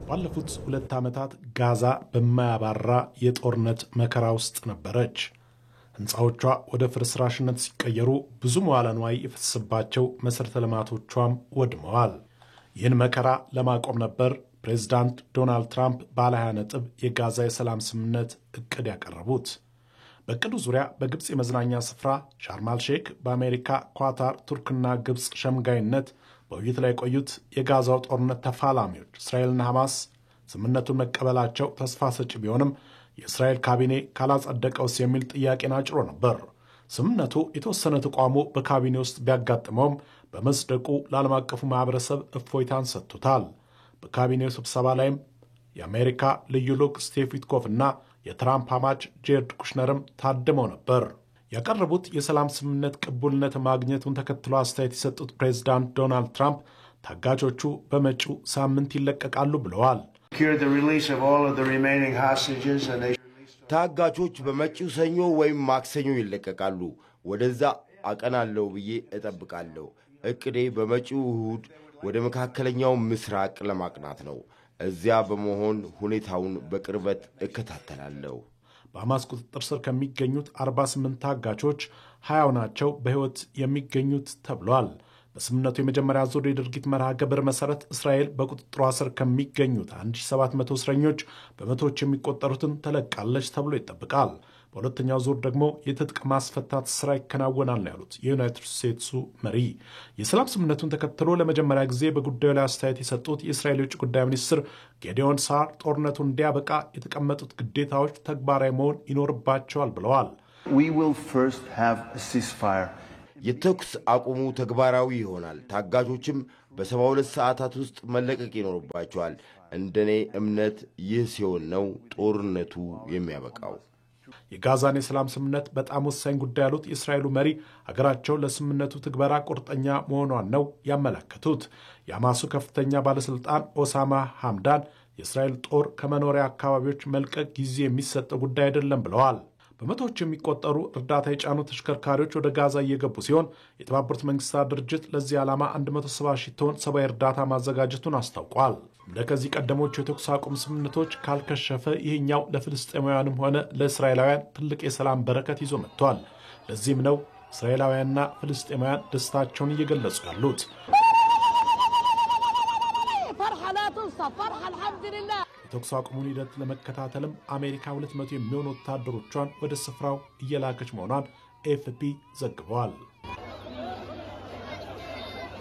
ባለፉት 2 ዓመታት ጋዛ በማያባራ የጦርነት መከራ ውስጥ ነበረች። ህንጻዎቿ ወደ ፍርስራሽነት ሲቀየሩ ብዙ መዋዕለ ንዋይ የፈሰሰባቸው መሠረተ ልማቶቿም ወድመዋል። ይህን መከራ ለማቆም ነበር ፕሬዝዳንት ዶናልድ ትራምፕ ባለ 20 ነጥብ የጋዛ የሰላም ስምምነት እቅድ ያቀረቡት። በእቅዱ ዙሪያ በግብፅ የመዝናኛ ስፍራ ሻርም አል-ሼክ በአሜሪካ፣ ኳታር፣ ቱርክና ግብፅ ሸምጋይነት በውይይት ላይ የቆዩት የጋዛው ጦርነት ተፋላሚዎች እስራኤልና ሐማስ ስምምነቱን መቀበላቸው ተስፋ ሰጪ ቢሆንም የእስራኤል ካቢኔ ካላጸደቀውስ የሚል ጥያቄን አጭሮ ነበር። ስምምነቱ የተወሰነ ተቃውሞ በካቢኔ ውስጥ ቢያጋጥመውም በመጽደቁ ለዓለም አቀፉ ማህበረሰብ እፎይታን ሰጥቶታል። በካቢኔው ስብሰባ ላይም የአሜሪካ ልዩ ልዑክ ስቲቭ ዊትኮፍ እና የትራምፕ አማች ጄረድ ኩሽነርም ታድመው ነበር። ያቀረቡት የሰላም ስምምነት ቅቡልነት ማግኘቱን ተከትሎ አስተያየት የሰጡት ፕሬዝዳንት ዶናልድ ትራምፕ ታጋቾቹ በመጪው ሳምንት ይለቀቃሉ ብለዋል። ታጋቾች በመጪው ሰኞ ወይም ማክሰኞ ይለቀቃሉ። ወደዛ አቀናለሁ ብዬ እጠብቃለሁ። እቅዴ በመጪው እሁድ ወደ መካከለኛው ምስራቅ ለማቅናት ነው። እዚያ በመሆን ሁኔታውን በቅርበት እከታተላለሁ። በሐማስ ቁጥጥር ስር ከሚገኙት 48 ታጋቾች 20 ናቸው በሕይወት የሚገኙት ተብሏል። በስምምነቱ የመጀመሪያ ዙር የድርጊት መርሃ ግብር መሠረት እስራኤል በቁጥጥሯ ስር ከሚገኙት 1700 እስረኞች በመቶዎች የሚቆጠሩትን ተለቃለች ተብሎ ይጠብቃል። በሁለተኛው ዙር ደግሞ የትጥቅ ማስፈታት ሥራ ይከናወናል ያሉት የዩናይትድ ስቴትሱ መሪ የሰላም ስምምነቱን ተከትሎ ለመጀመሪያ ጊዜ በጉዳዩ ላይ አስተያየት የሰጡት የእስራኤል የውጭ ጉዳይ ሚኒስትር ጌዲዮን ሳር ጦርነቱን እንዲያበቃ የተቀመጡት ግዴታዎች ተግባራዊ መሆን ይኖርባቸዋል ብለዋል። የተኩስ አቁሙ ተግባራዊ ይሆናል። ታጋቾችም በ72 ሰዓታት ውስጥ መለቀቅ ይኖርባቸዋል። እንደኔ እምነት ይህ ሲሆን ነው ጦርነቱ የሚያበቃው። የጋዛን የሰላም ስምምነት በጣም ወሳኝ ጉዳይ ያሉት የእስራኤሉ መሪ ሀገራቸው ለስምምነቱ ትግበራ ቁርጠኛ መሆኗን ነው ያመለከቱት። የሐማሱ ከፍተኛ ባለሥልጣን ኦሳማ ሐምዳን የእስራኤል ጦር ከመኖሪያ አካባቢዎች መልቀቅ ጊዜ የሚሰጠው ጉዳይ አይደለም ብለዋል። በመቶዎች የሚቆጠሩ እርዳታ የጫኑ ተሽከርካሪዎች ወደ ጋዛ እየገቡ ሲሆን የተባበሩት መንግስታት ድርጅት ለዚህ ዓላማ 170 ሺህ ቶን ሰብአዊ እርዳታ ማዘጋጀቱን አስታውቋል። እንደ ከዚህ ቀደሞቹ የተኩስ አቁም ስምምነቶች ካልከሸፈ ይህኛው ለፍልስጤማውያንም ሆነ ለእስራኤላውያን ትልቅ የሰላም በረከት ይዞ መጥቷል። ለዚህም ነው እስራኤላውያንና ፍልስጤማውያን ደስታቸውን እየገለጹ ያሉት። የተኩስ አቁሙን ሂደት ለመከታተልም አሜሪካ 200 የሚሆኑ ወታደሮቿን ወደ ስፍራው እየላከች መሆኗን ኤፍፒ ዘግበዋል።